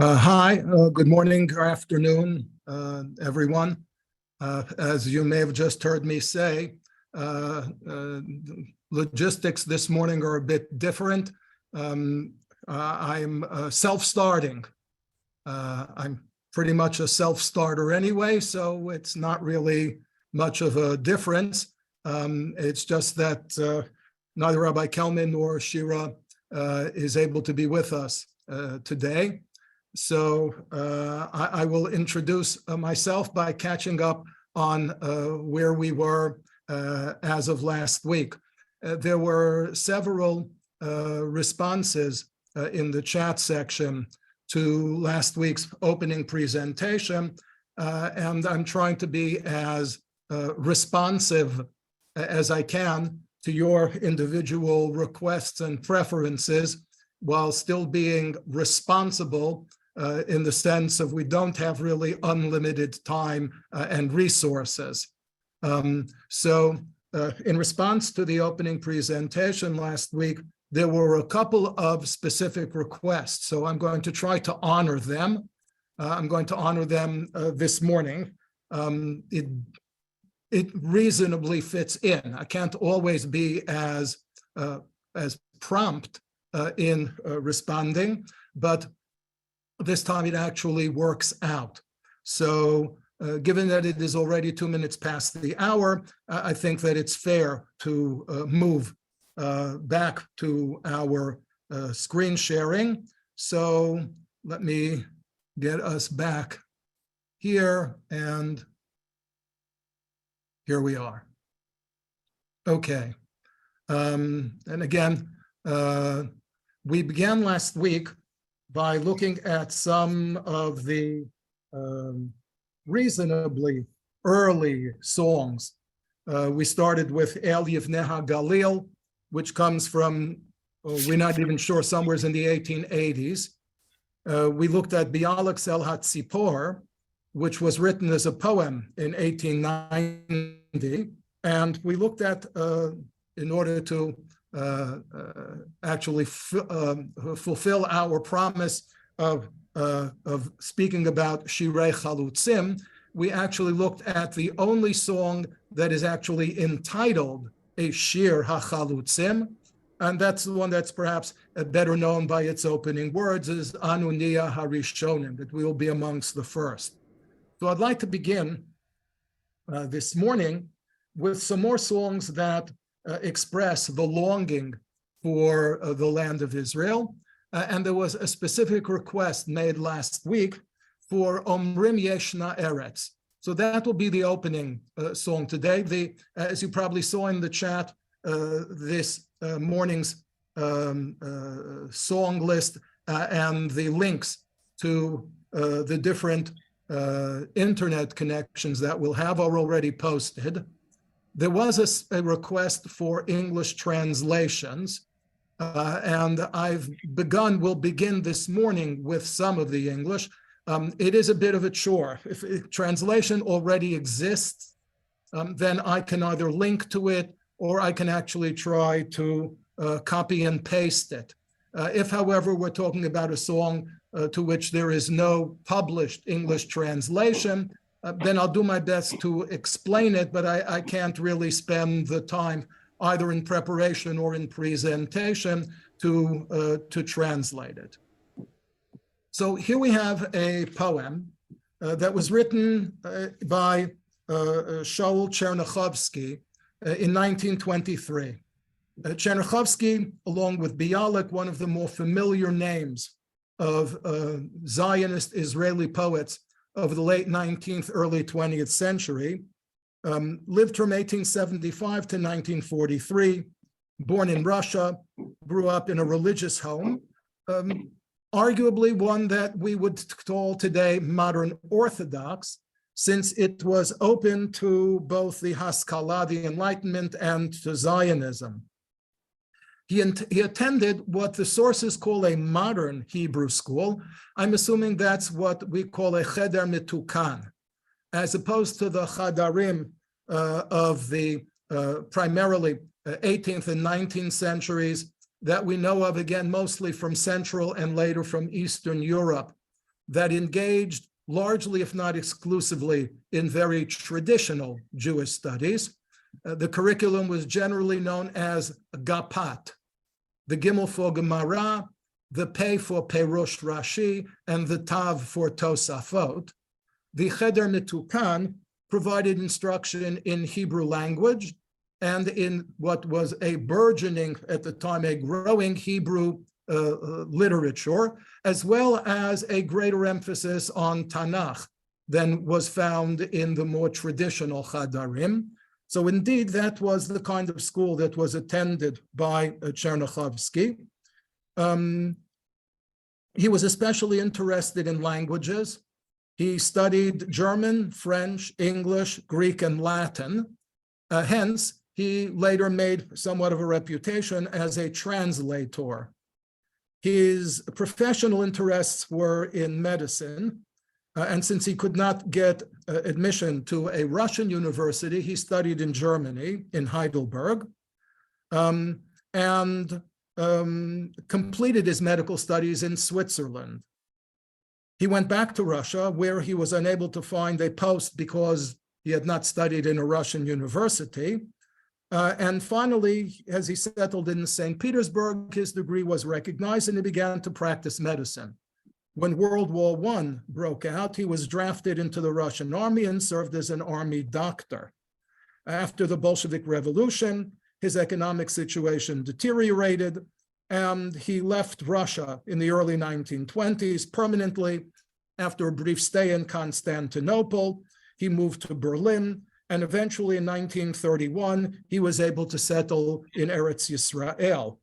Hi, good morning or afternoon, everyone. As you may have just heard me say, logistics this morning are a bit different. I'm self-starting. I'm pretty much a self-starter anyway, so it's not really much of a difference. It's just that neither Rabbi Kelman nor Shira is able to be with us today. So I will introduce myself by catching up on where we were as of last week. There were several responses in the chat section to last week's opening presentation, and I'm trying to be as responsive as I can to your individual requests and preferences while still being responsible in the sense of we don't have really unlimited time and resources. So in response to the opening presentation last week, there were a couple of specific requests. So I'm going to try to honor them. I'm going to honor them this morning. It reasonably fits in. I can't always be as prompt in responding, but this time it actually works out. So given that it is already 2 minutes past the hour, I think that it's fair to move back to our screen sharing. So let me get us back here, and here we are. Okay. And again, we began last week by looking at some of the reasonably early songs. We started with El Yivneh HaGalil, which comes from, we're not even sure, somewhere in the 1880s. We looked at Bialik El HaTzipor, which was written as a poem in 1890. And we looked at, in order to actually fulfill our promise of speaking about Shirei Halutzim, we actually looked at the only song that is actually entitled a Shir HaChalutzim, and that's the one that's perhaps better known by its opening words, is Anu Niyah Harishonim, that we will be amongst the first. So I'd like to begin this morning with some more songs that express the longing for the land of Israel. And there was a specific request made last week for Omrim Yeshna Eretz. So that will be the opening song today. As you probably saw in the chat, this morning's song list and the links to the different internet connections that we'll have are already posted. There was a request for English translations, and we'll begin this morning with some of the English. It is a bit of a chore. If translation already exists, then I can either link to it or I can actually try to copy and paste it. If, however, we're talking about a song to which there is no published English translation, then I'll do my best to explain it, but I can't really spend the time either in preparation or in presentation to translate it. So here we have a poem that was written by Shaul Chernikovsky in 1923. Chernikovsky, along with Bialik, one of the more familiar names of Zionist Israeli poets of the late 19th, early 20th century, lived from 1875 to 1943, born in Russia, grew up in a religious home, arguably one that we would call today modern Orthodox, since it was open to both the Haskalah, the Enlightenment, and to Zionism. He attended what the sources call a modern Hebrew school. I'm assuming that's what we call a cheder mitukan, as opposed to the chadarim of the primarily 18th and 19th centuries that we know of, again, mostly from Central and later from Eastern Europe, that engaged largely, if not exclusively, in very traditional Jewish studies. The curriculum was generally known as Gapat, the Gimel for Gemara, the Pei for Perush Rashi, and the Tav for Tosafot. The Cheder Mitukan provided instruction in Hebrew language and in what was a burgeoning, at the time, a growing Hebrew literature, as well as a greater emphasis on Tanakh than was found in the more traditional Chadarim. So indeed, that was the kind of school that was attended by Chernikovsky. He was especially interested in languages. He studied German, French, English, Greek, and Latin. Hence, he later made somewhat of a reputation as a translator. His professional interests were in medicine, and since he could not get admission to a Russian university, he studied in Germany, in Heidelberg, and completed his medical studies in Switzerland. He went back to Russia, where he was unable to find a post because he had not studied in a Russian university. And finally, as he settled in St. Petersburg, his degree was recognized and he began to practice medicine. When World War I broke out, he was drafted into the Russian army and served as an army doctor. After the Bolshevik Revolution, his economic situation deteriorated, and he left Russia in the early 1920s permanently. After a brief stay in Constantinople, he moved to Berlin, and eventually in 1931, he was able to settle in Eretz Yisrael.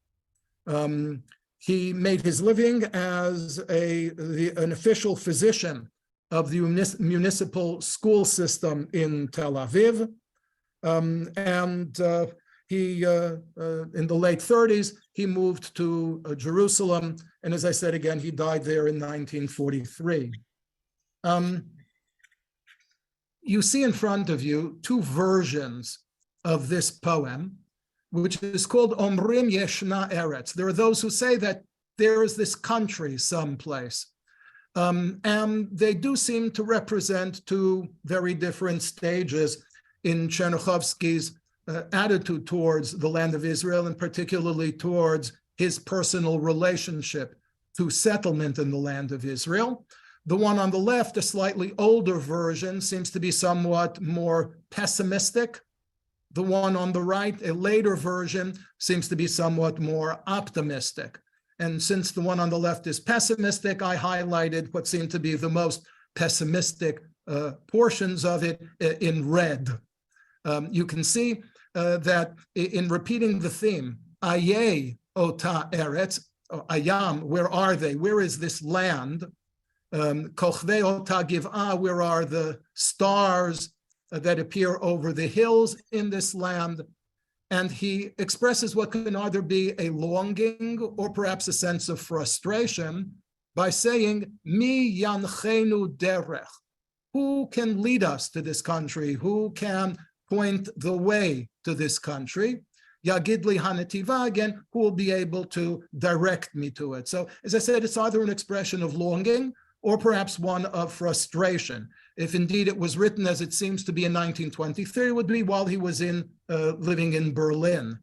He made his living as an official physician of the municipal school system in Tel Aviv. He, in the late 30s, he moved to Jerusalem. And as I said again, he died there in 1943. You see in front of you two versions of this poem, which is called Omrim Yeshna Eretz. There are those who say that there is this country someplace. And they do seem to represent two very different stages in Chernikovsky's attitude towards the land of Israel, and particularly towards his personal relationship to settlement in the land of Israel. The one on the left, a slightly older version, seems to be somewhat more pessimistic. The one on the right, a later version, seems to be somewhat more optimistic. And since the one on the left is pessimistic, I highlighted what seemed to be the most pessimistic portions of it in red. You can see that in repeating the theme, Aye Ota Eretz, Ayam, where are they? Where is this land? Kochvei Ota Giv'ah, where are the stars that appear over the hills in this land? And he expresses what can either be a longing or perhaps a sense of frustration by saying, Mi yanchenu derech. Who can lead us to this country? Who can point the way to this country? Yagidli Hanativa, again, who will be able to direct me to it? So, as I said, it's either an expression of longing or perhaps one of frustration. If indeed it was written as it seems to be in 1923, it would be while he was living in Berlin.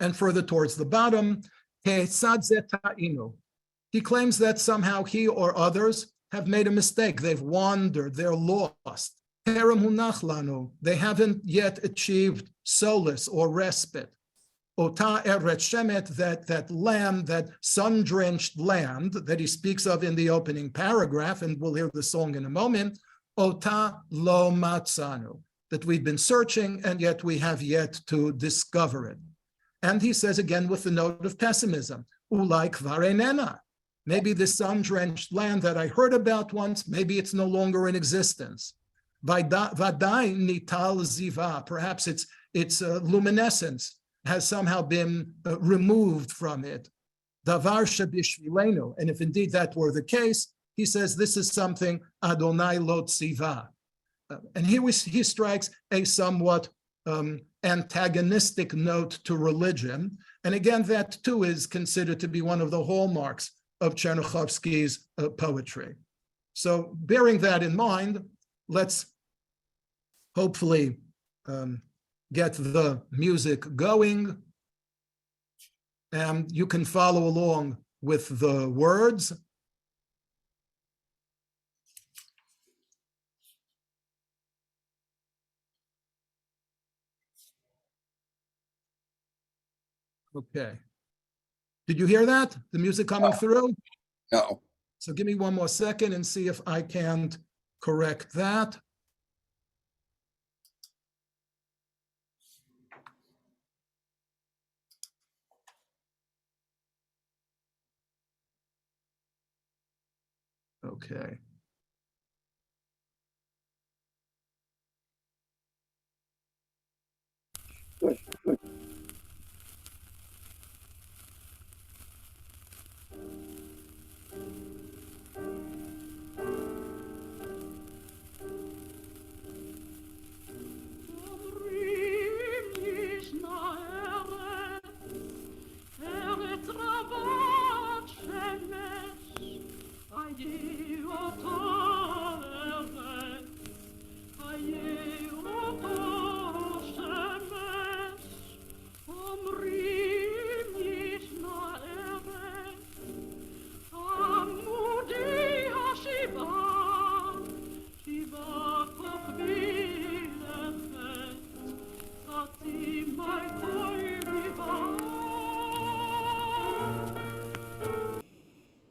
And further towards the bottom, he claims that somehow he or others have made a mistake. They've wandered, they're lost. They haven't yet achieved solace or respite. Ota Eretz Shemet, that land, that sun-drenched land that he speaks of in the opening paragraph, and we'll hear the song in a moment, Ota lo matzanu, that we've been searching and yet we have yet to discover it. And he says again with the note of pessimism, Ulai kvar einena. Maybe this sun-drenched land that I heard about once, maybe it's no longer in existence. Vadai nital ziva, perhaps its luminescence has somehow been removed from it. Davar shebishvilenu, and if indeed that were the case, he says this is something Adonai lo tziva. And here he strikes a somewhat antagonistic note to religion. And again, that too is considered to be one of the hallmarks of Chernikovsky's poetry. So bearing that in mind, let's hopefully get the music going, and you can follow along with the words. Okay. Did you hear that? The music coming through? No. So give me one more second and see if I can't correct that. Okay.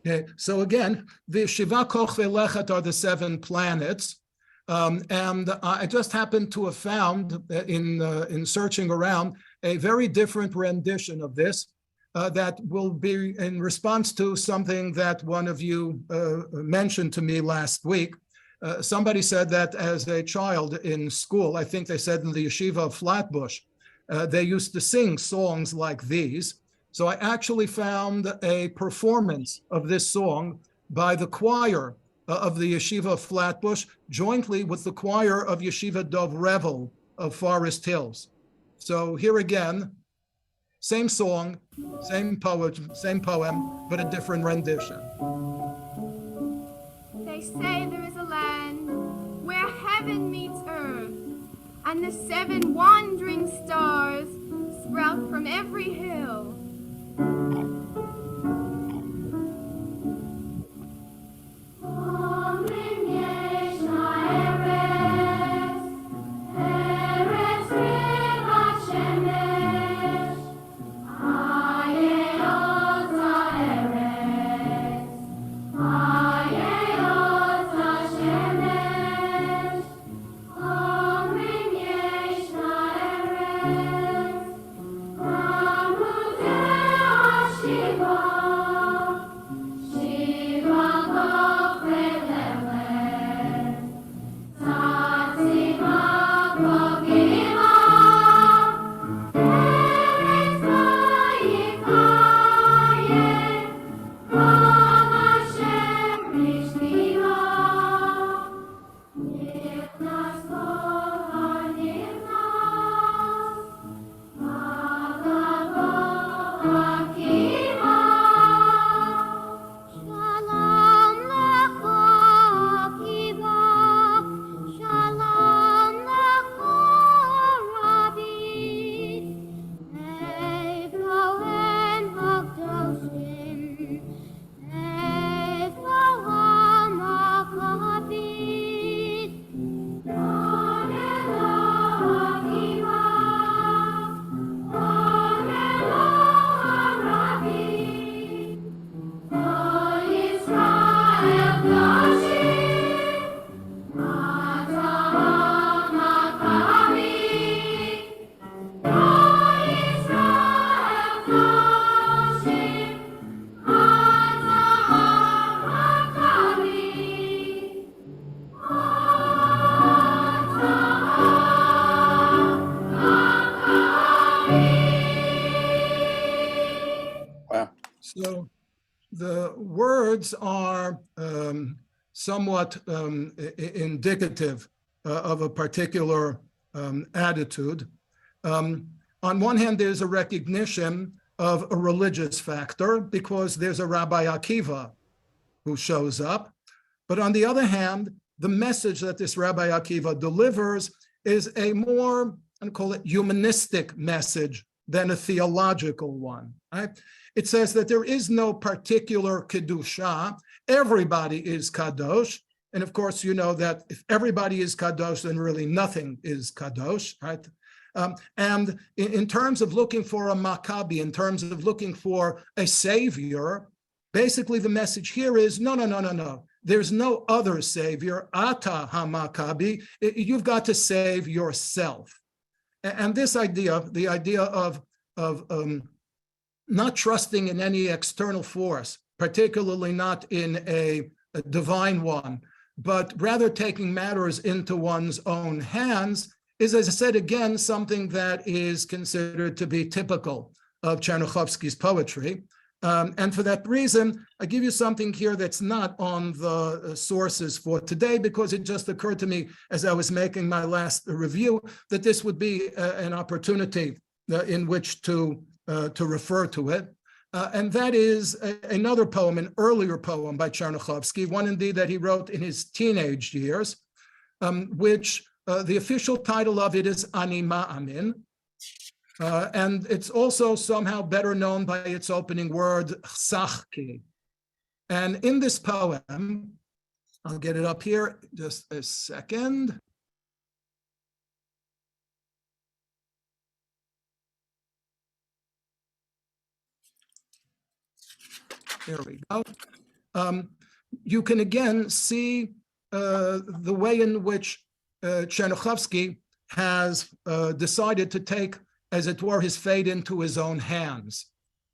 Okay, so again, the Shiva Kochvei Lechet are the 7 planets, and I just happened to have found in searching around a very different rendition of this that will be in response to something that one of you mentioned to me last week. Somebody said that as a child in school, I think they said in the yeshiva of Flatbush, they used to sing songs like these. So I actually found a performance of this song by the choir of the Yeshiva of Flatbush, jointly with the choir of Yeshiva Dov Revel of Forest Hills. So here again, same song, same poem, but a different rendition. They say there is a land where heaven meets earth, and the 7 wandering stars sprout from every hill. So the words are somewhat indicative of a particular attitude. On one hand, there's a recognition of a religious factor because there's a Rabbi Akiva who shows up. But on the other hand, the message that this Rabbi Akiva delivers is a more, I call it, humanistic message than a theological one. Right? It says that there is no particular kedusha. Everybody is kadosh. And of course, you know that if everybody is kadosh, then really nothing is kadosh, right? And in terms of looking for a Maccabi, in terms of looking for a savior, basically the message here is, no. There's no other savior, Ata ha-Maccabi. You've got to save yourself. And this idea, the idea of not trusting in any external force, particularly not in a divine one, but rather taking matters into one's own hands, is, as I said again, something that is considered to be typical of Chernikovsky's poetry. And for that reason, I give you something here that's not on the sources for today, because it just occurred to me as I was making my last review that this would be an opportunity in which to refer to it. And that is another poem, an earlier poem by Chernikovsky, one indeed that he wrote in his teenage years, which the official title of it is Ani Ma'amin. And it's also somehow better known by its opening word, chsachki. And in this poem, I'll get it up here, just a second. There we go. You can again see the way in which Chernikovsky has decided to take, as it were, his fate into his own hands.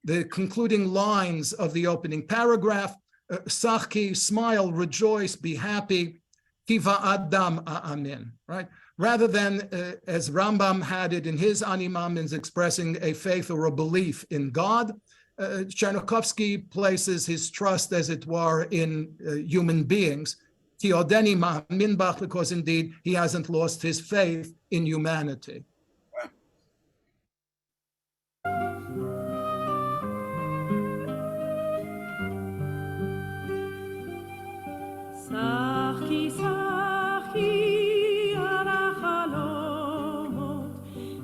The concluding lines of the opening paragraph, Sachki, smile, rejoice, be happy, Kiva Adam Amin, right? Rather than, as Rambam had it in his Ani Ma'amin, expressing a faith or a belief in God, Chernikovsky places his trust, as it were, in human beings, Kiodeni Ma'amin Bach, because indeed he hasn't lost his faith in humanity. Sachki, sachki, al hachalomot,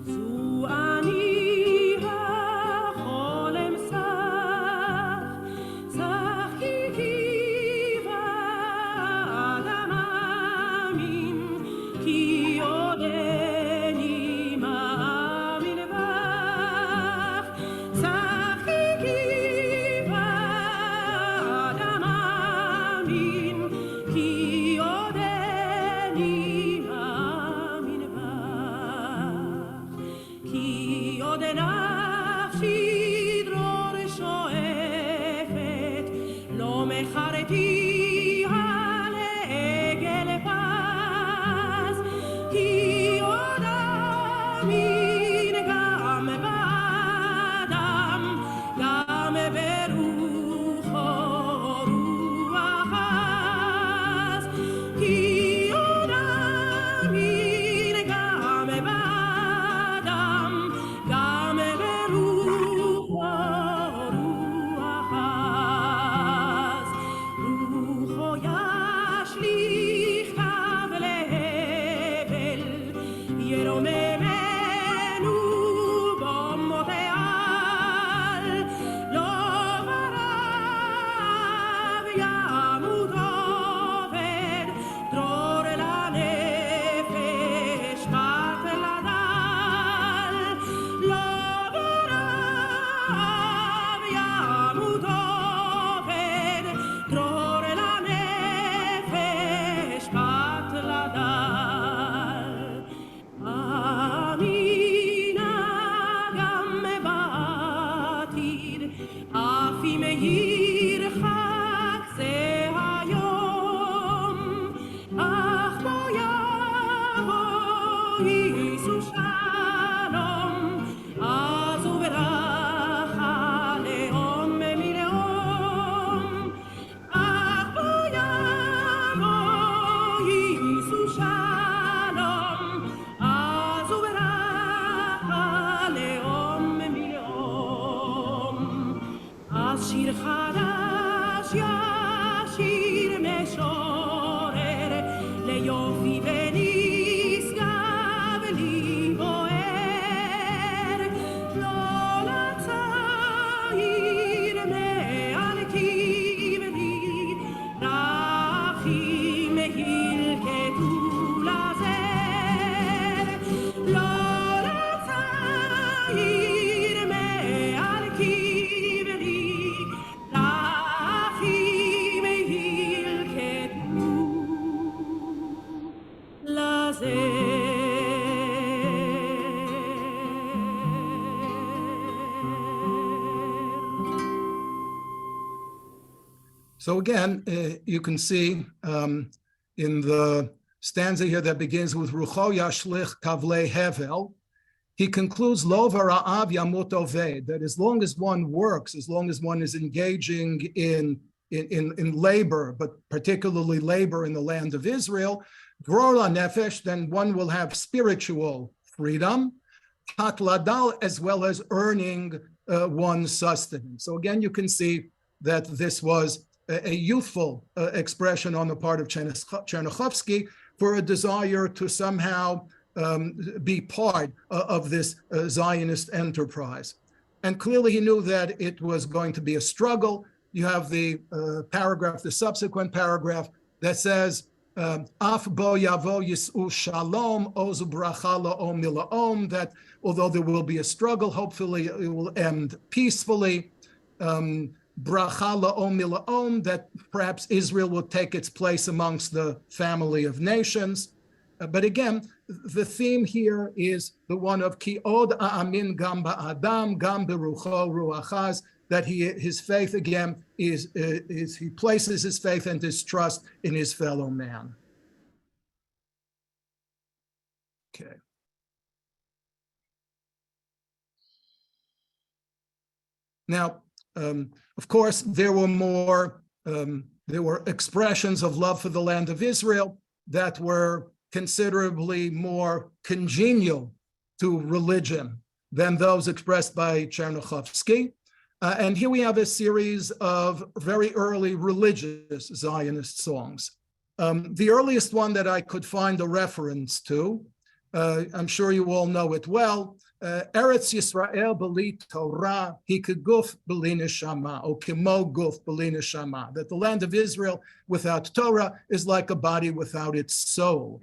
zu ani hacholem sach, sachki kiva adam amin, ki odeni ma'amin bach, sachki kiva adam amin, ki odeni ma'amin bach, ki odenafshi dror shoefet, lo mechareti ha'legel paz, ki odamin gam ba'adam, gam berucho ruach, ki odamin gam ba'adam, gam berucho ruach, rucho So again, you can see in the stanza here that begins with Rucho Yashlich Kavle Hevel, he concludes Lo Vara'av Yamut Oved, that as long as one works, as long as one is engaging in labor, but particularly labor in the land of Israel, Grora Nefesh, then one will have spiritual freedom, Hatladal, as well as earning one's sustenance. So again, you can see that this was a youthful expression on the part of Chernikovsky for a desire to somehow be part of this Zionist enterprise. And clearly he knew that it was going to be a struggle. You have the paragraph, the subsequent paragraph that says, Af bo yavo yis'u shalom, ozu bracha la'om mila'om, that although there will be a struggle, hopefully it will end peacefully. Bracha la'om mila'om, that perhaps Israel will take its place amongst the family of nations. But again, the theme here is the one of ki od a'amin gam ba'adam, gam berucho ruachaz, that his faith again is he places his faith and his trust in his fellow man. Okay. Now, of course, there were expressions of love for the land of Israel that were considerably more congenial to religion than those expressed by Chernikovsky. And here we have a series of very early religious Zionist songs. The earliest one that I could find a reference to, I'm sure you all know it well, Eretz Yisrael b'li Torah, hikeguf b'li neshama, or kimo guf b'li neshama, that the land of Israel without Torah is like a body without its soul.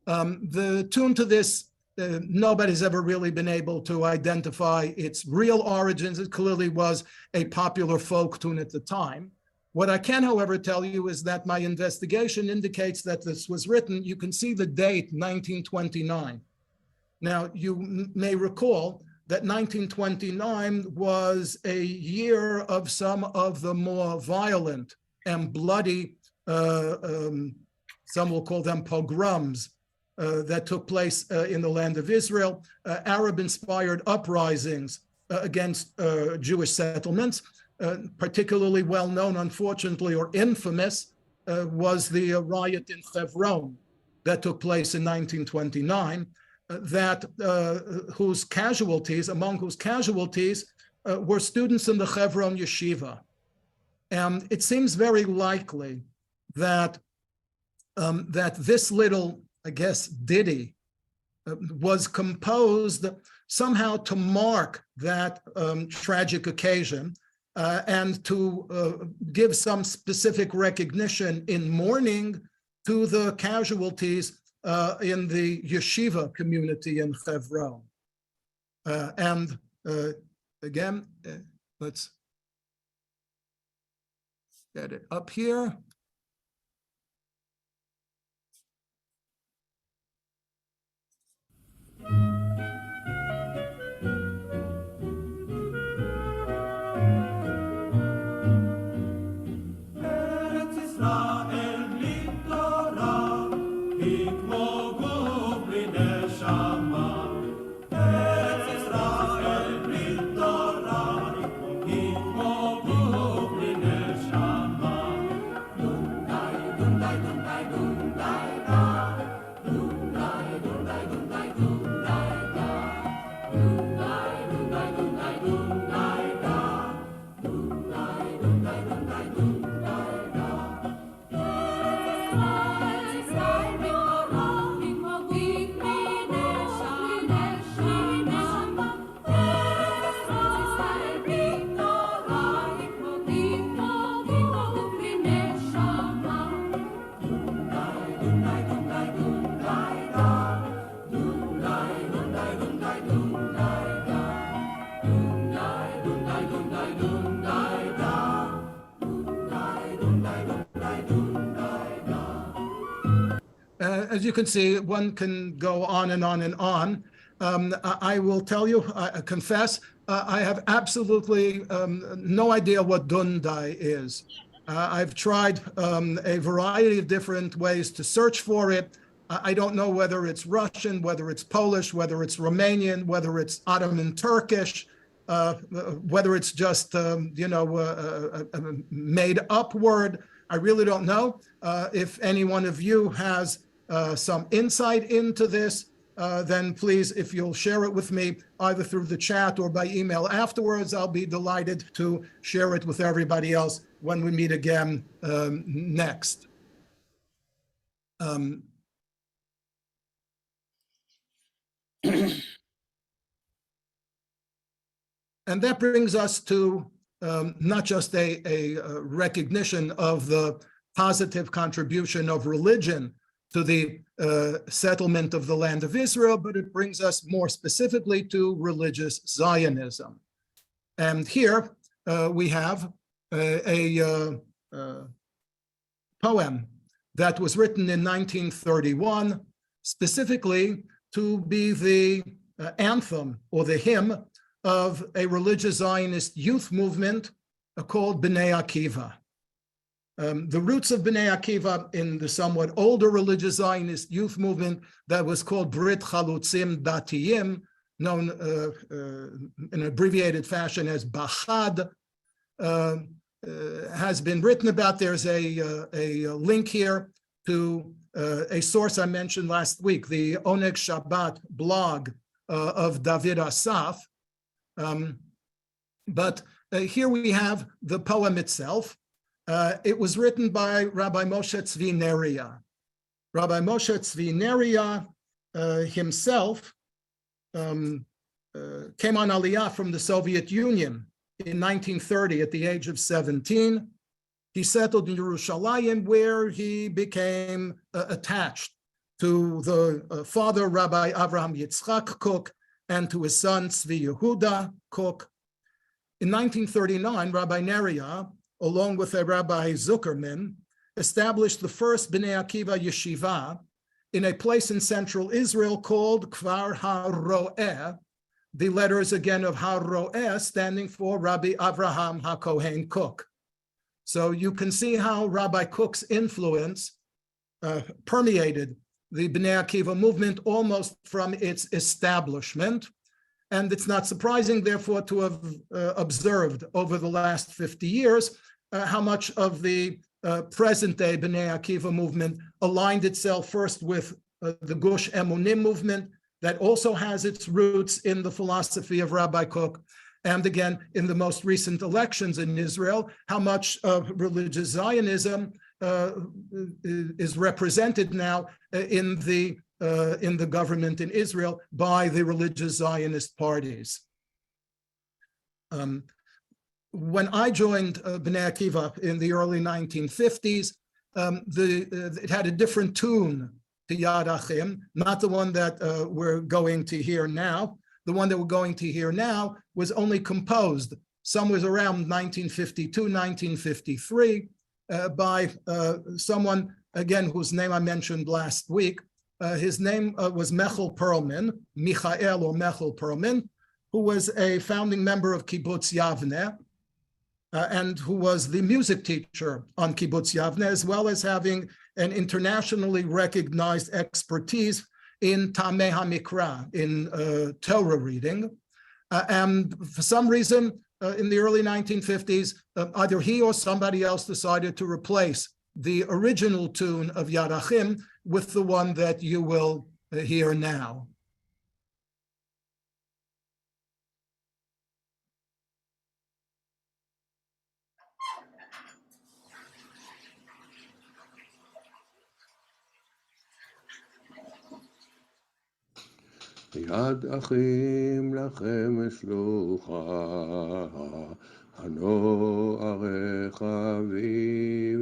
The tune to this, nobody's ever really been able to identify its real origins. It clearly was a popular folk tune at the time. What I can, however, tell you is that my investigation indicates that this was written, you can see the date, 1929. Now, you may recall that 1929 was a year of some of the more violent and bloody, some will call them pogroms, that took place in the land of Israel, Arab-inspired uprisings against Jewish settlements. Particularly well known, unfortunately, or infamous, was the riot in Hebron that took place in 1929, whose casualties, among whose casualties were students in the Hebron yeshiva. And it seems very likely that that this little, I guess, ditty was composed somehow to mark that tragic occasion and to give some specific recognition in mourning to the casualties in the yeshiva community in Hebron. Again, let's get it up here. As you can see, one can go on and on and on. I will tell you, I confess, I have absolutely no idea what Dundai is. I've tried a variety of different ways to search for it. I don't know whether it's Russian, whether it's Polish, whether it's Romanian, whether it's Ottoman Turkish, whether it's just, made up word. I really don't know. If any one of you has some insight into this, then please, if you'll share it with me, either through the chat or by email afterwards, I'll be delighted to share it with everybody else when we meet again next. And that brings us to not just a recognition of the positive contribution of religion to the settlement of the land of Israel, but it brings us more specifically to religious Zionism. And here we have a poem that was written in 1931, specifically to be the anthem or the hymn of a religious Zionist youth movement called Bnei Akiva. The roots of Bnei Akiva in the somewhat older religious Zionist youth movement that was called Brit Halutzim Datiyim, known in abbreviated fashion as Bahad, has been written about. There's a link here to a source I mentioned last week, the Oneg Shabbat blog of David Asaf. But here we have the poem itself. It was written by Rabbi Moshe Tzvi Neria. Rabbi Moshe Tzvi Neria himself came on Aliyah from the Soviet Union in 1930 at the age of 17. He settled in Yerushalayim, where he became attached to the father, Rabbi Avraham Yitzchak Kook, and to his son, Tzvi Yehuda Kook. In 1939, Rabbi Neria, along with a Rabbi Zuckerman, established the first Bnei Akiva yeshiva in a place in central Israel called Kfar HaRo'eh, the letters again of HaRo'eh standing for Rabbi Avraham HaKohen Kook. So you can see how Rabbi Kook's influence permeated the Bnei Akiva movement almost from its establishment. And it's not surprising, therefore, to have observed over the last 50 years how much of the present-day Bnei Akiva movement aligned itself first with the Gush Emunim movement that also has its roots in the philosophy of Rabbi Kook, and again, in the most recent elections in Israel, how much of religious Zionism is represented now in the government in Israel by the religious Zionist parties. When I joined Bnei Akiva in the early 1950s, it had a different tune to Yad Achim, not the one that we're going to hear now. The one that we're going to hear now was only composed somewhere around 1952, 1953, by someone, again, whose name I mentioned last week. His name was Michael Perlman, Michael or Michael Perlman, who was a founding member of Kibbutz Yavne, and who was the music teacher on Kibbutz Yavne, as well as having an internationally recognized expertise in Tamei HaMikra, in Torah reading. And for some reason, in the early 1950s, either he or somebody else decided to replace the original tune of Yad Achim with the one that you will hear now. יד אחים לכם שלוחה, הנוערך אביב,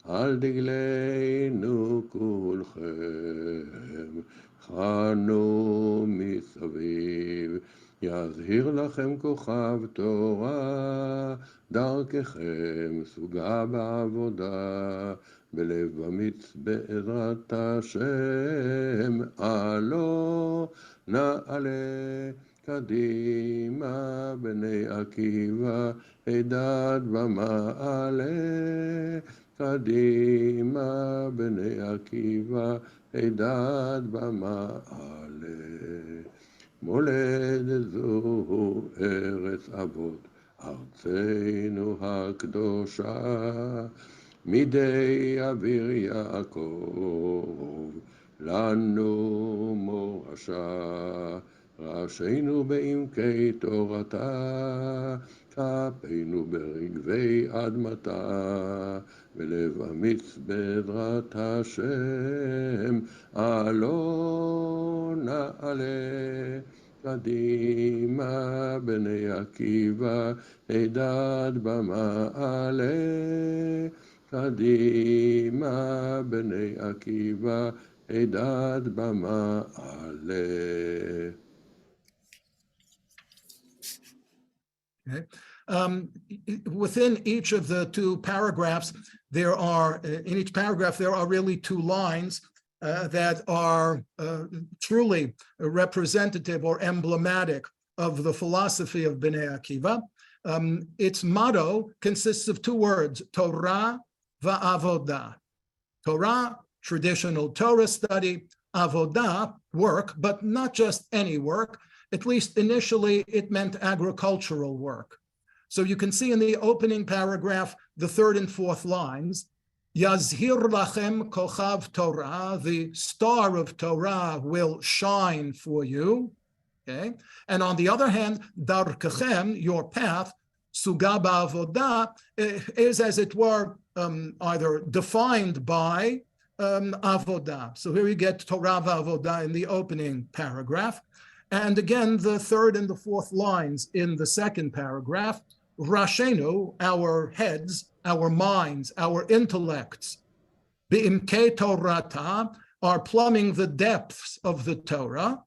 על דגלנו כולכם, חנו מסביב, יזהיר לכם כוכב תורה, דרככם סוגה בעבודה, בלב אמיץ בעזרת השם, עלו נעלה קדימה בני עקיבא, הידד במעלה. קדימה בני עקיבא, הידד במעלה. מולדת זו ארץ אבות, ארצנו הקדושה, מידי אביר יעקב, לנו מורשה. ראשינו בעמקי תורתה, כפינו ברגבי אדמתה, ולב אמיץ בעזרת השם, עלו נעלה. קדימה בני עקיבא, הידד במעלה. קדימה בני עקיבא, הידד במעלה. Okay. Within each of the two paragraphs, there are, in each paragraph, there are really two lines that are truly representative or emblematic of the philosophy of Bnei Akiva. Its motto consists of two words, Torah va'avodah. Torah, traditional Torah study, avodah, work, but not just any work. At least initially, it meant agricultural work. So you can see in the opening paragraph, the third and fourth lines, Yazhir lachem kochav Torah, the star of Torah will shine for you. Okay, and on the other hand, darkechem, your path, suga ba'avodah, is as it were either defined by avodah. So here you get Torah va'avodah in the opening paragraph. And again, the third and the fourth lines in the second paragraph, Rashenu, our heads, our minds, our intellects, B'imkei Torata, are plumbing the depths of the Torah,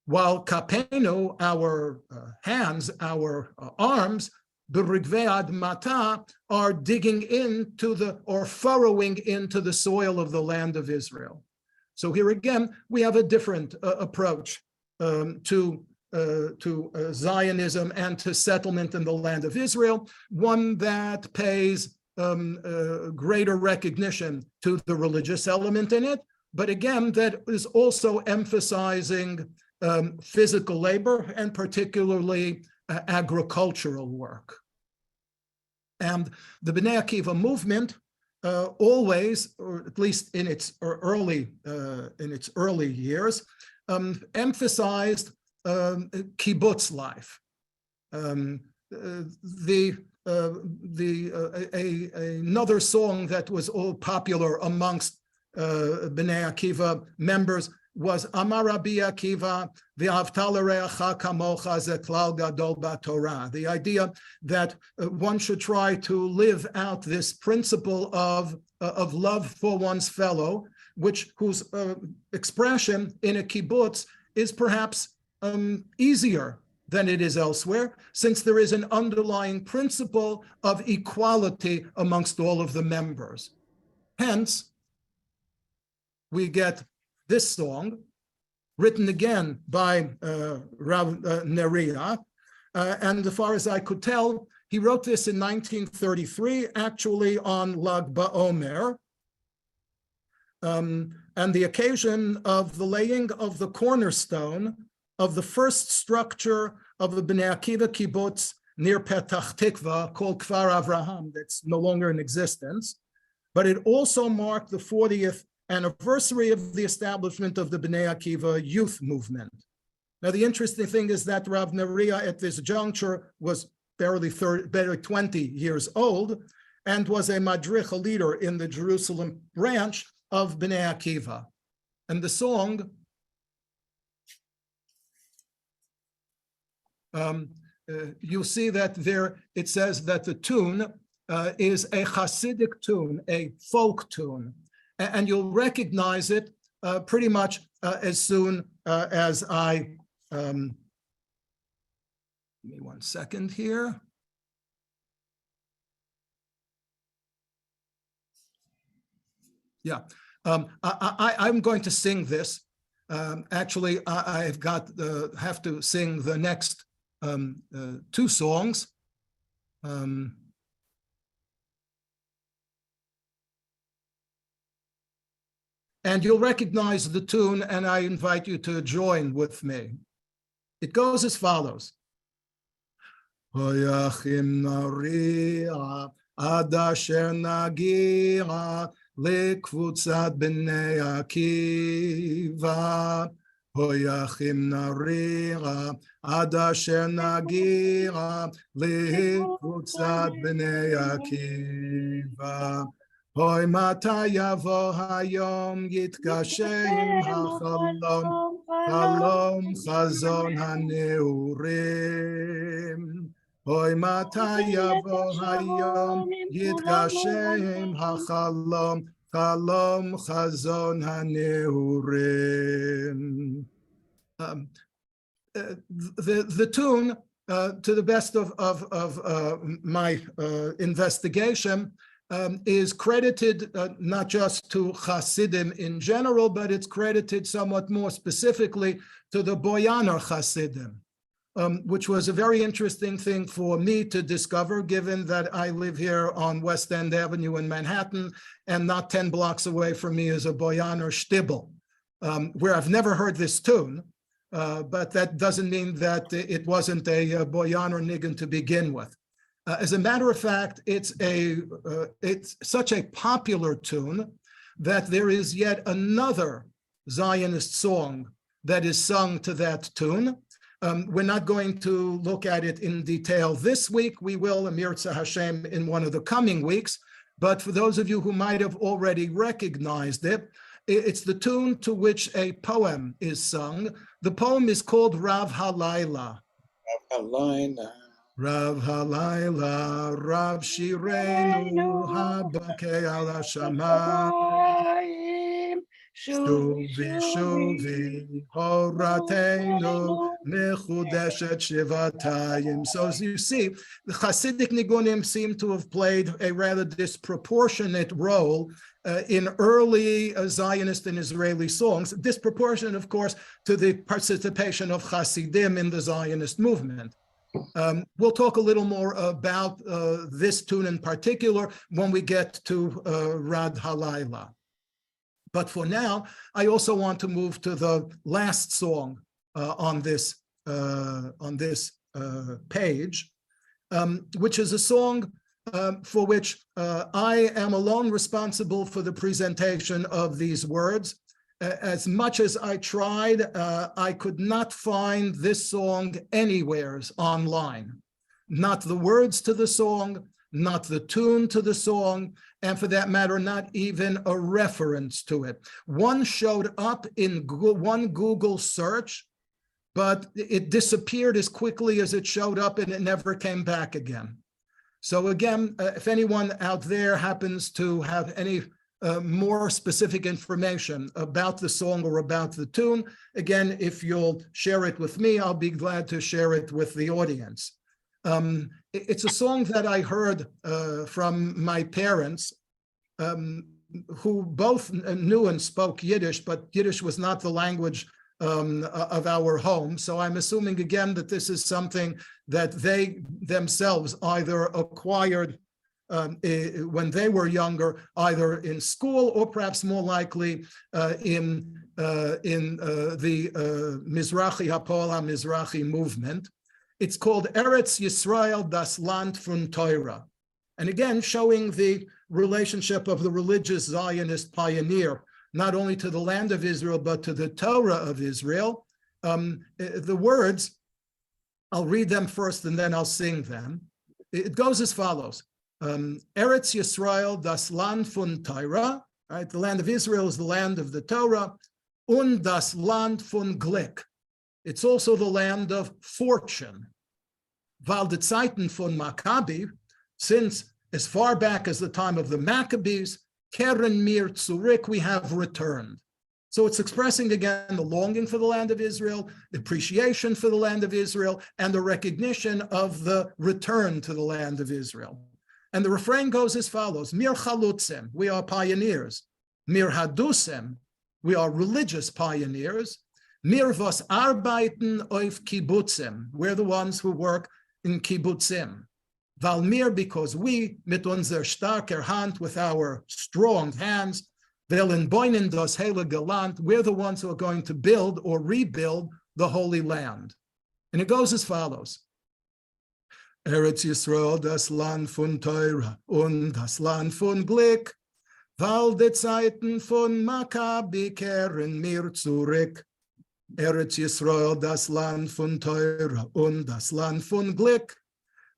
while Kapenu, our hands, our arms, B'rigvei Admata, are digging into or furrowing into the soil of the land of Israel. So here again, we have a different approach to Zionism and to settlement in the land of Israel, one that pays greater recognition to the religious element in it, but again, that is also emphasizing physical labor and particularly agricultural work. And the Bnei Akiva movement always, or at least in its early years, emphasized kibbutz life. Another song that was all popular amongst Bnei Akiva members was Amar Rabbi Akiva v'ahavta l'reacha kamocha ze klal gadol b'Torah. The idea that one should try to live out this principle of love for one's fellow, whose expression in a kibbutz is perhaps easier than it is elsewhere, since there is an underlying principle of equality amongst all of the members. Hence, we get this song, written again by Rav Neria, and as far as I could tell, he wrote this in 1933, actually on Lag BaOmer, and the occasion of the laying of the cornerstone of the first structure of the Bnei Akiva kibbutz near Petach Tikva called Kfar Avraham, that's no longer in existence, but it also marked the 40th anniversary of the establishment of the Bnei Akiva youth movement. Now, the interesting thing is that Rav Neria at this juncture was barely 20 years old and was a madrich, a leader in the Jerusalem branch of Bnei Akiva. And the song you'll see that there it says that the tune is a Hasidic tune, a folk tune, and you'll recognize it pretty much as soon as I give me 1 second here. Yeah, I'm going to sing this Actually, I've got have to sing the next two songs. And you'll recognize the tune, and I invite you to join with me. It goes as follows. Hoyachim nari'a ad asher nagi'a lekvutzat Bnei Akiva. Hoyachim nari'a ad asher nagi'a lekvutzat Bnei Akiva. Hoy mata yavo hayom yitkashem hachalom Halom chazon haneurim. Hoy mata yavo hayom yitkashem hachalom Halom chazon haneurim. The tune, to the best of my investigation, is credited not just to Hasidim in general, but it's credited somewhat more specifically to the Boyaner Hasidim, which was a very interesting thing for me to discover, given that I live here on West End Avenue in Manhattan, and not 10 blocks away from me is a Boyaner Shtibel, where I've never heard this tune, but that doesn't mean that it wasn't a Boyaner niggin to begin with. As a matter of fact, it's such a popular tune that there is yet another Zionist song that is sung to that tune. We're not going to look at it in detail this week. We will, Amir Tzah Hashem, in one of the coming weeks. But for those of you who might have already recognized it, it's the tune to which a poem is sung. The poem is called Rav Halayla. Rav Halayla. Rav Halayla, Rav Shirenu, Habakei al Hashamayim, Shuvi, Shuvi, Horatenu, Mechudeshet Shivatayim. So as you see, the Hasidic Nigunim seem to have played a rather disproportionate role in early Zionist and Israeli songs, disproportionate, of course, to the participation of Hasidim in the Zionist movement. We'll talk a little more about this tune in particular when we get to Rav Halayla. But for now, I also want to move to the last song on this page, which is a song for which I am alone responsible for the presentation of these words. As much as I tried, I could not find this song anywhere online. Not the words to the song, not the tune to the song, and for that matter, not even a reference to it. One showed up in one Google search, but it disappeared as quickly as it showed up and it never came back again. So again, if anyone out there happens to have any more specific information about the song or about the tune, again, if you'll share it with me, I'll be glad to share it with the audience. It's a song that I heard from my parents, who both knew and spoke Yiddish, but Yiddish was not the language of our home. So I'm assuming again that this is something that they themselves either acquired when they were younger, either in school or perhaps more likely in the Mizrahi Hapol HaMizrahi movement. It's called Eretz Yisrael, das Land von Torah. And again, showing the relationship of the religious Zionist pioneer, not only to the land of Israel, but to the Torah of Israel. The words, I'll read them first and then I'll sing them. It goes as follows. Eretz Yisrael, das Land von Torah, right? The land of Israel is the land of the Torah, und das Land von Glück. It's also the land of fortune. Weil die Zeiten von Maccabi, since as far back as the time of the Maccabees, kehren mir zurück, we have returned. So it's expressing again the longing for the land of Israel, the appreciation for the land of Israel, and the recognition of the return to the land of Israel. And the refrain goes as follows: Mir Halutzim, we are pioneers. Mir Hadusem, We are religious pioneers. Mir was arbeiten auf Kibbutzim. We're the ones who work in Kibbutzim. Weil mir, because we, mit unser starker Hand, with our strong hands, willen boinen das heilige Land, we're the ones who are going to build or rebuild the Holy Land. And it goes as follows. Eretz Yisrael, das Land von Teure und das Land von Glück, weil die Zeiten von Maccabi kehren mir zurück. Eretz Yisrael, das Land von Teure und das Land von Glück,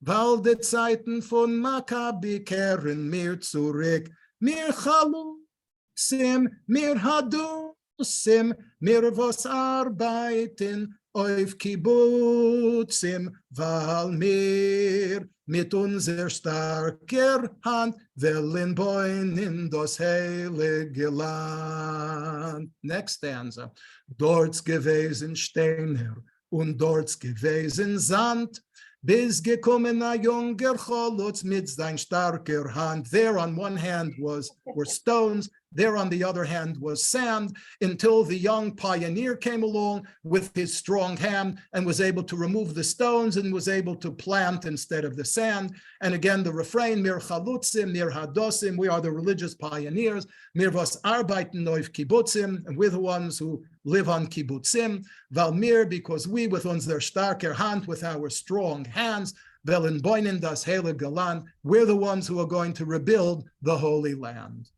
weil die Zeiten von Maccabi kehren mir zurück. Mir Halutzim, mir Halutzim, mir was arbeiten auf Kibbutzim, weil mir mit unser starker Hand willen boinen das heilige Land. Next stanza. Dort's gewesen Steiner und dort's gewesen Sand, bis gekommen a junger Cholutz mit sein starker Hand. There on one hand were stones, there on the other hand was sand, until the young pioneer came along with his strong hand and was able to remove the stones and was able to plant instead of the sand. And again, the refrain, mir Halutzim, mir Hadosim, we are the religious pioneers, mir was arbeiten auf Kibbutzim, and we're the ones who live on Kibbutzim, weil mir, because we, with unser starker Hand, with our strong hands, willen boinen das heilige Land, we're the ones who are going to rebuild the Holy Land.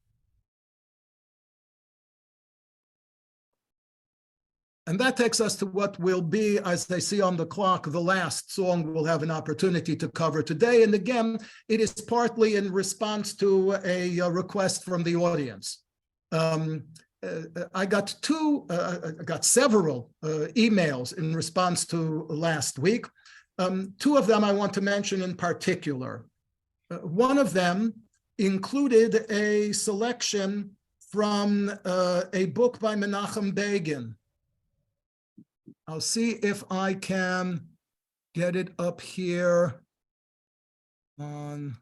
And that takes us to what will be, as I see on the clock, the last song we'll have an opportunity to cover today. And again, it is partly in response to a request from the audience. I got several emails in response to last week. Two of them I want to mention in particular. One of them included a selection from a book by Menachem Begin. I'll see if I can get it up here on.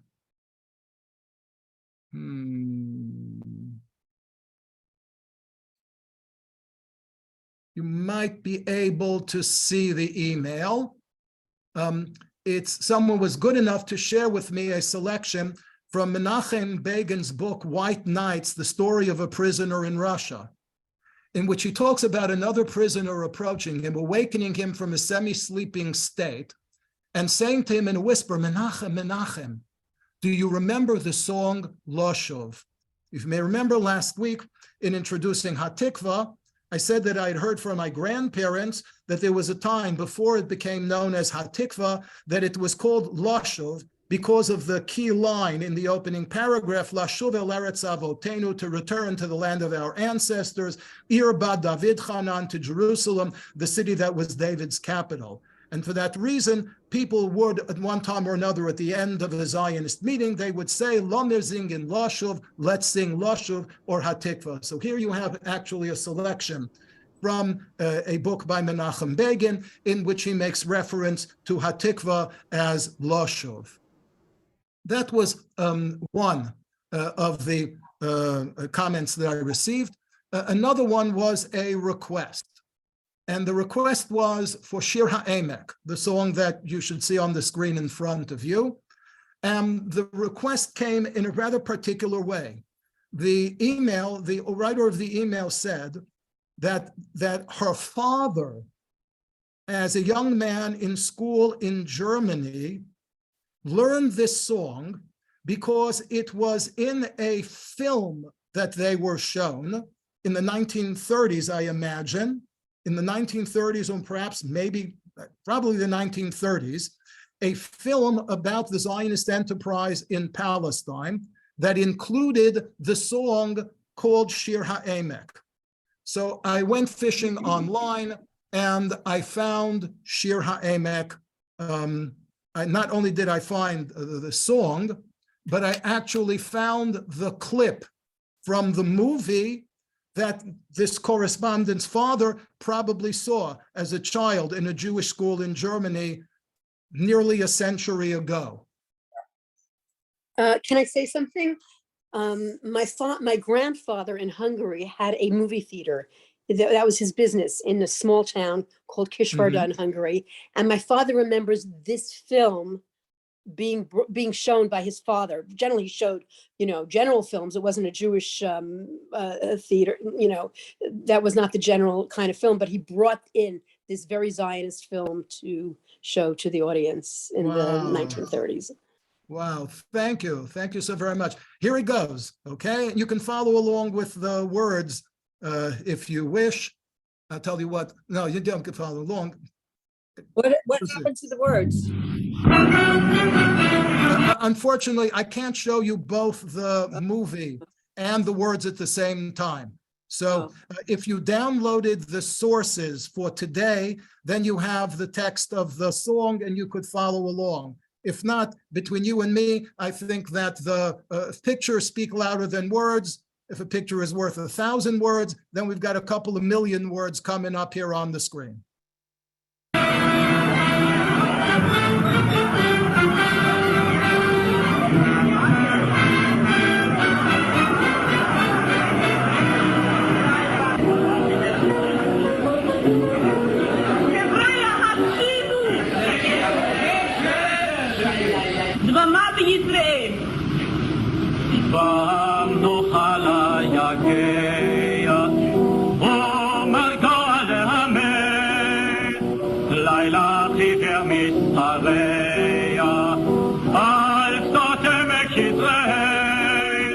You might be able to see the email. Someone was good enough to share with me a selection from Menachem Begin's book, White Nights, The Story of a Prisoner in Russia, in which he talks about another prisoner approaching him, awakening him from a semi-sleeping state, and saying to him in a whisper, Menachem, Menachem, do you remember the song Loshov? You may remember last week in introducing Hatikva, I said that I had heard from my grandparents that there was a time before it became known as Hatikva that it was called Loshov because of the key line in the opening paragraph, Lashuv el Eretz Avotenu, to return to the land of our ancestors, Ir ba David Hanan, to Jerusalem, the city that was David's capital. And for that reason, people would, at one time or another, at the end of a Zionist meeting, they would say, Lo sing in Lashuv, let's sing Lashuv or Hatikva. So here you have actually a selection from a book by Menachem Begin, in which he makes reference to Hatikva as Lashuv. That was one of the comments that I received. Another one was a request. And the request was for Shir HaEmek, the song that you should see on the screen in front of you. And the request came in a rather particular way. The writer of the email said that her father, as a young man in school in Germany, learned this song because it was in a film that they were shown in the 1930s, I imagine, in the 1930s, or perhaps probably the 1930s, a film about the Zionist enterprise in Palestine that included the song called Shir HaEmek. So I went fishing online and I found Shir HaEmek. Not only did I find the song, but I actually found the clip from the movie that this correspondent's father probably saw as a child in a Jewish school in Germany nearly a century ago. Can I say something? My grandfather in Hungary had a movie theater. That was his business in a small town called Kisvárda in Hungary. And my father remembers this film being shown by his father. Generally, he showed, general films. It wasn't a Jewish theater, that was not the general kind of film, but he brought in this very Zionist film to show to the audience in the 1930s. Wow, thank you. Thank you so very much. Here it goes, okay? You can follow along with the words if you wish. I'll tell you what, no, you don't get follow along. What happened to the words? Unfortunately, I can't show you both the movie and the words at the same time. So if you downloaded the sources for today, then you have the text of the song and you could follow along. If not, between you and me, I think that the pictures speak louder than words. If a picture is worth 1,000 words, then we've got a couple of million words coming up here on the screen. דממה בישראל. פעם נוכל היגע, ומרגוע להמת, לילה חיוור מתפרע, על שדות עמק יזרעאל,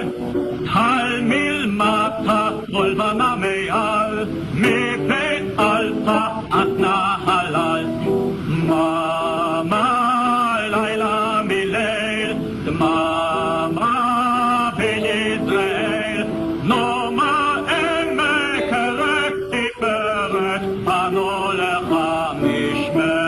טל מלמטה, כל במה מעל, מפה על פת נחלל, ממה לילה מליל, דממה בין ישראל, נאמר עמק הרק תפארת, אנו לך משמרת.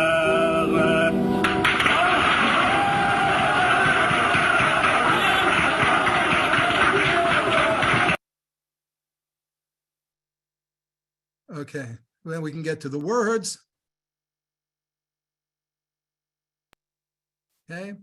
Okay, then we can get to the words. Okay,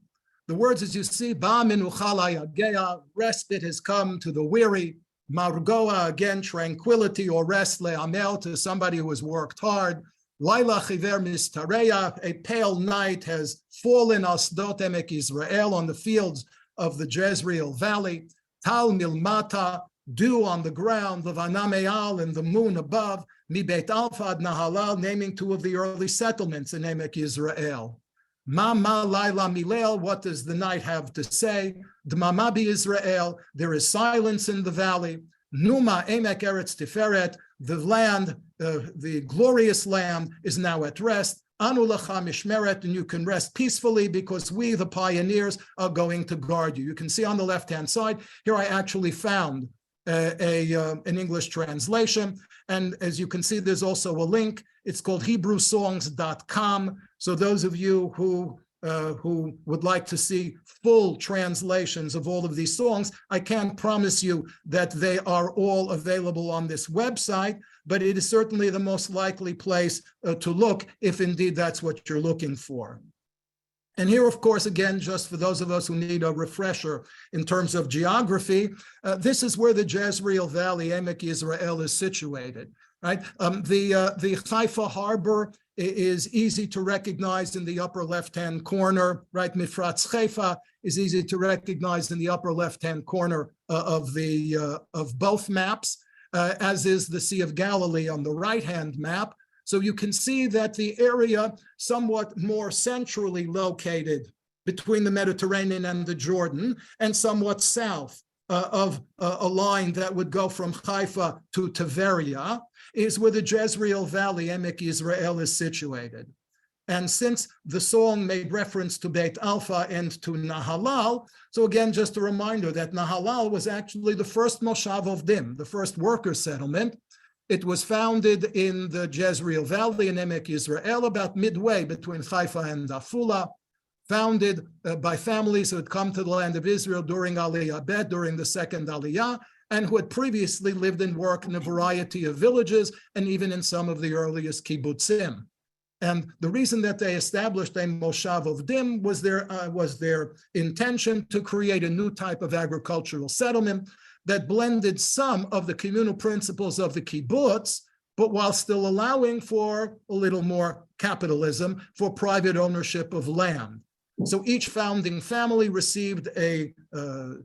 the words, as you see, Ba minucha layagea, respite has come to the weary. Margoa, again, tranquility or rest, le'amel, to somebody who has worked hard. Laila chiver mistareya, a pale night has fallen al sdot emek Israel, on the fields of the Jezreel Valley. Tal milmata, dew on the ground, levana me'al, and the moon above. Mi beit alpha ad nahalal, naming two of the early settlements in emek Israel. Ma laila milel, what does the night have to say? Dmama bi Israel, there is silence in the valley. Numa emek eretz tiferet, the land, the glorious land is now at rest. Anu lecha mishmeret, and you can rest peacefully because we, the pioneers, are going to guard you. You can see on the left-hand side, here I actually found an English translation. And as you can see, there's also a link. It's called HebrewSongs.com. So those of you who would like to see full translations of all of these songs, I can't promise you that they are all available on this website, but it is certainly the most likely place to look if indeed that's what you're looking for. And here, of course, again, just for those of us who need a refresher in terms of geography, this is where the Jezreel Valley, Emek Yisrael, is situated, right? The Haifa harbor is easy to recognize in the upper left-hand corner, right? Mifratz Haifa is easy to recognize in the upper left-hand corner of both maps, as is the Sea of Galilee on the right-hand map. So you can see that the area somewhat more centrally located between the Mediterranean and the Jordan, and somewhat south of a line that would go from Haifa to Tiberia, is where the Jezreel Valley, Emek Yisrael, is situated. And since the song made reference to Beit Alpha and to Nahalal, so again, just a reminder that Nahalal was actually the first Moshav of Dim, the first worker settlement. It was founded in the Jezreel Valley in Emek Yisrael, about midway between Haifa and Afula, founded by families who had come to the land of Israel during Aliyah Bet, during the second Aliyah, and who had previously lived and worked in a variety of villages, and even in some of the earliest kibbutzim. And the reason that they established a Moshav Ovdim was their intention to create a new type of agricultural settlement that blended some of the communal principles of the kibbutz, but while still allowing for a little more capitalism, for private ownership of land. So each founding family received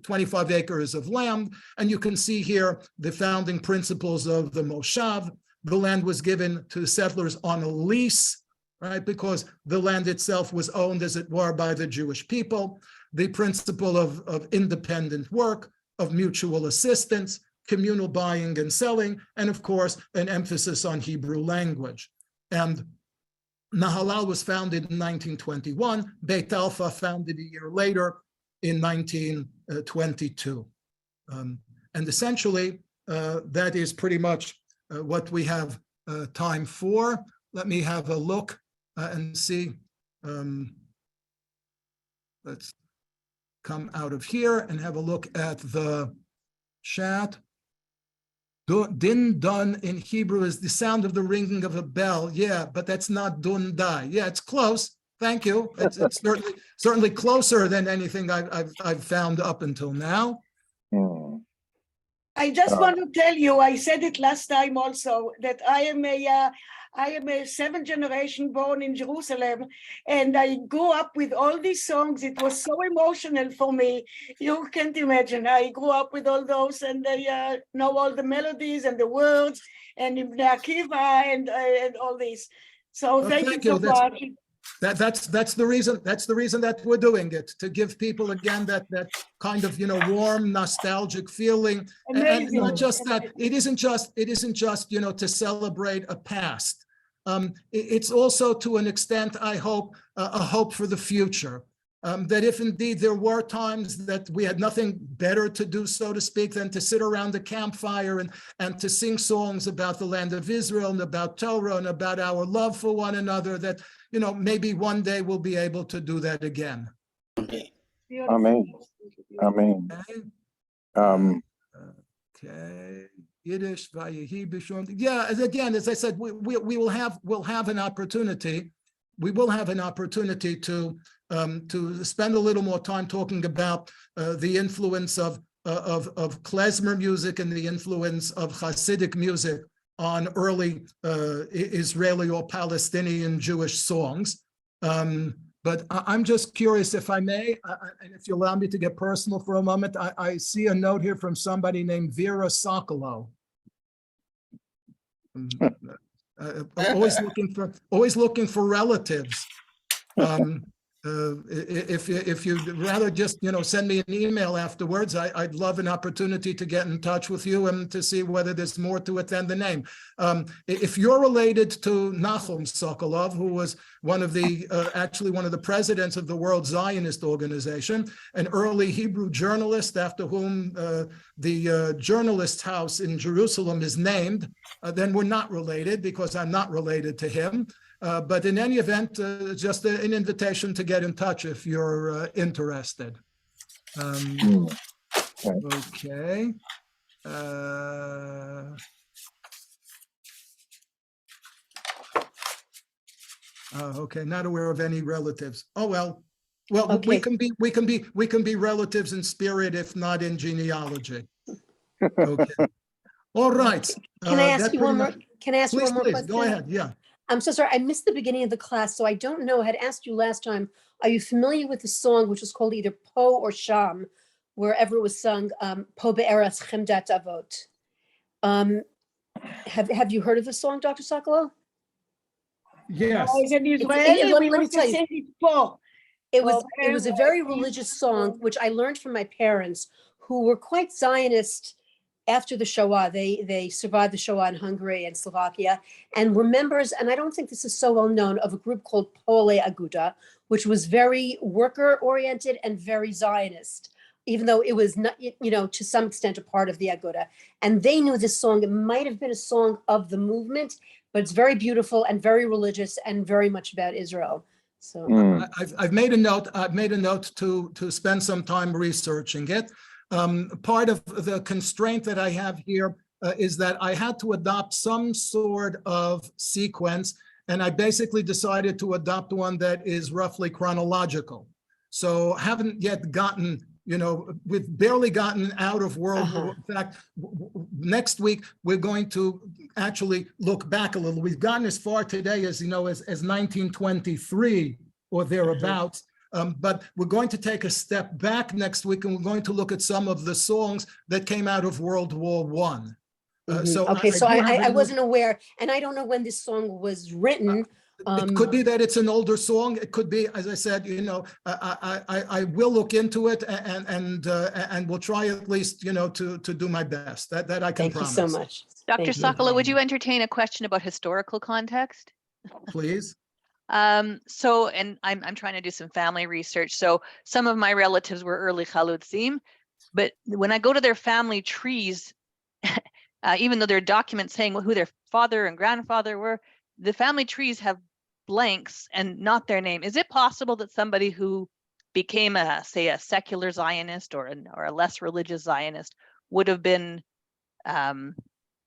25 acres of land, and you can see here the founding principles of the Moshav. The land was given to settlers on a lease, right? Because the land itself was owned, as it were, by the Jewish people. The principle of independent work, of mutual assistance, communal buying and selling, and of course, an emphasis on Hebrew language. And Nahalal was founded in 1921. Beit Alpha founded a year later in 1922. And essentially, that is pretty much what we have time for. Let me have a look and see. Let's come out of here and have a look at the chat. Din dun in Hebrew is the sound of the ringing of a bell. Yeah, but that's not dun dai. Yeah, it's close. Thank you. It's certainly closer than anything I've found up until now. I just want to tell you, I said it last time also, that I am a seventh generation born in Jerusalem, and I grew up with all these songs. It was so emotional for me. You can't imagine. I grew up with all those, and I know all the melodies and the words, and Bnei Akiva and all this. So thank you so much. That's the reason. That's the reason that we're doing it, to give people again that kind of warm, nostalgic feeling. And not just that. It isn't just to celebrate a past. It's also, to an extent, I hope, a hope for the future. That if indeed there were times that we had nothing better to do, so to speak, than to sit around the campfire and to sing songs about the land of Israel and about Torah and about our love for one another, that maybe one day we'll be able to do that again. Amen. Amen. Okay. Yiddish, Vayehi B'Shon. Yeah, again, as I said, we'll have an opportunity. We will have an opportunity to spend a little more time talking about the influence of klezmer music and the influence of Hasidic music on early Israeli or Palestinian Jewish songs. But I'm just curious, if I may, and if you allow me to get personal for a moment, I see a note here from somebody named Vera Sokolow. Always looking for relatives. If you'd rather just send me an email afterwards, I'd love an opportunity to get in touch with you and to see whether there's more to it than the name. If you're related to Nachum Sokolow, who was actually one of the presidents of the World Zionist Organization, an early Hebrew journalist after whom the Journalist's House in Jerusalem is named, then we're not related, because I'm not related to him. But in any event, just an invitation to get in touch if you're interested. Okay. Okay, not aware of any relatives. Oh well. Well, okay. we can be relatives in spirit, if not in genealogy. Okay. All right. Can I ask you one more? Can I ask you one more question? Go ahead. Yeah. I'm so sorry, I missed the beginning of the class, so I don't know. I had asked you last time, are you familiar with the song, which was called either Po or Sham, wherever it was sung, Po Be'eretz Chemdat Avot? Have you heard of the song, Dr. Sokolow? Yes. Let me tell you. It was a very religious song, which I learned from my parents, who were quite Zionist. After the Shoah, they survived the Shoah in Hungary and Slovakia, and were members, and I don't think this is so well known, of a group called Poale Aguda, which was very worker-oriented and very Zionist, even though it was not, to some extent a part of the Aguda. And they knew this song. It might have been a song of the movement, but it's very beautiful and very religious and very much about Israel. So I've made a note. I've made a note to spend some time researching it. Part of the constraint that I have here is that I had to adopt some sort of sequence, And I basically decided to adopt one that is roughly chronological. So haven't yet gotten, we've barely gotten out of World War. In fact, next week, we're going to actually look back a little. We've gotten as far today as, as 1923 or thereabouts. But we're going to take a step back next week, and we're going to look at some of the songs that came out of World War I. I wasn't aware, and I don't know when this song was written. It could be that it's an older song. It could be, as I said, I will look into it, and we'll try at least, to do my best. That I can promise. Thank you so much. Dr. Sokolow, would you entertain a question about historical context? Please. So, and I'm trying to do some family research. So some of my relatives were early Halutzim, but when I go to their family trees, even though there are documents saying who their father and grandfather were, the family trees have blanks and not their name. Is it possible that somebody who became say a secular Zionist or a less religious Zionist would have been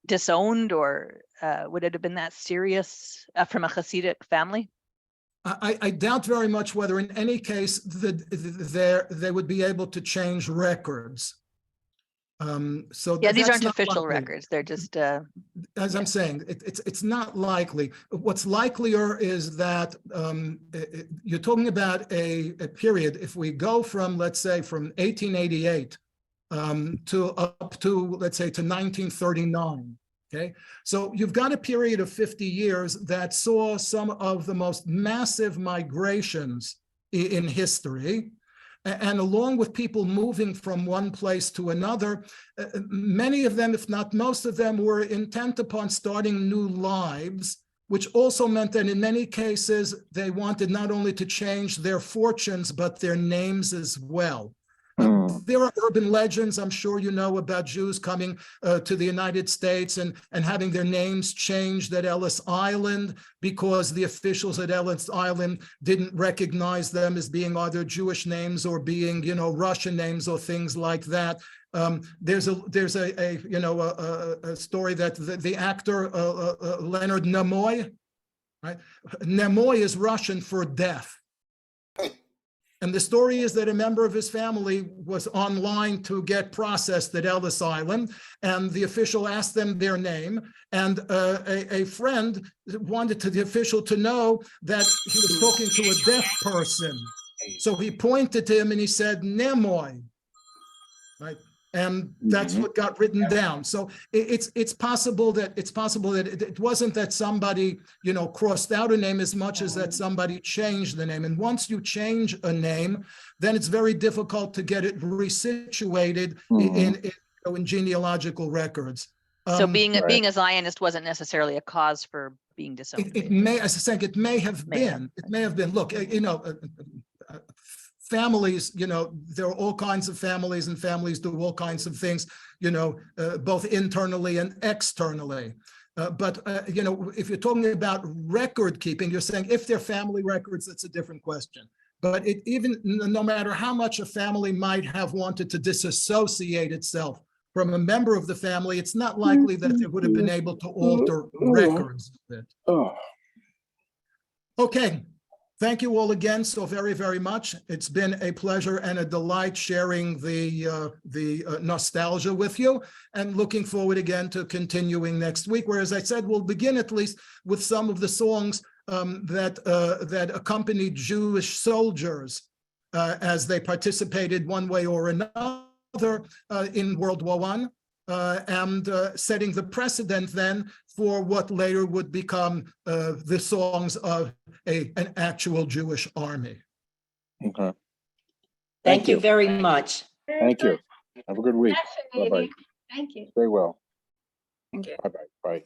disowned, or would it have been that serious from a Hasidic family? I doubt very much whether in any case they would be able to change records. So yeah, these aren't not official likely. records. They're just as I'm saying, it's not likely. What's likelier is that you're talking about a period. If we go from, let's say, from 1888 to up to, let's say, to 1939. Okay, so you've got a period of 50 years that saw some of the most massive migrations in history. And along with people moving from one place to another, many of them, if not most of them, were intent upon starting new lives, which also meant that in many cases, they wanted not only to change their fortunes, but their names as well. There are urban legends, I'm sure you know, about Jews coming to the United States and having their names changed at Ellis Island because the officials at Ellis Island didn't recognize them as being either Jewish names or being, Russian names or things like that. There's a story that the actor Leonard Nimoy, right? Nimoy is Russian for death. And the story is that a member of his family was online to get processed at Ellis Island, and the official asked them their name, and a friend wanted the official to know that he was talking to a deaf person. So he pointed to him and he said, Nimoy, right? And that's what got written down. So it's possible that it wasn't that somebody, crossed out a name as much as that somebody changed the name. And once you change a name, then it's very difficult to get it resituated in genealogical records. So being a Zionist wasn't necessarily a cause for being disowned. It may, as I said, it may have been. It may have been. Look, families, there are all kinds of families, and families do all kinds of things, both internally and externally. But if you're talking about record keeping, you're saying if they're family records, that's a different question. But no matter how much a family might have wanted to disassociate itself from a member of the family, it's not likely that they would have been able to alter records of it. Okay. Thank you all again so very, very much. It's been a pleasure and a delight sharing the nostalgia with you, and looking forward again to continuing next week, where, as I said, we'll begin at least with some of the songs that accompanied Jewish soldiers as they participated one way or another in World War I. And setting the precedent then for what later would become the songs of an actual Jewish army. Okay. Thank you very much. Thank you. Have a good week. Bye-bye. Thank you. Stay well. Thank you. Bye-bye. Bye.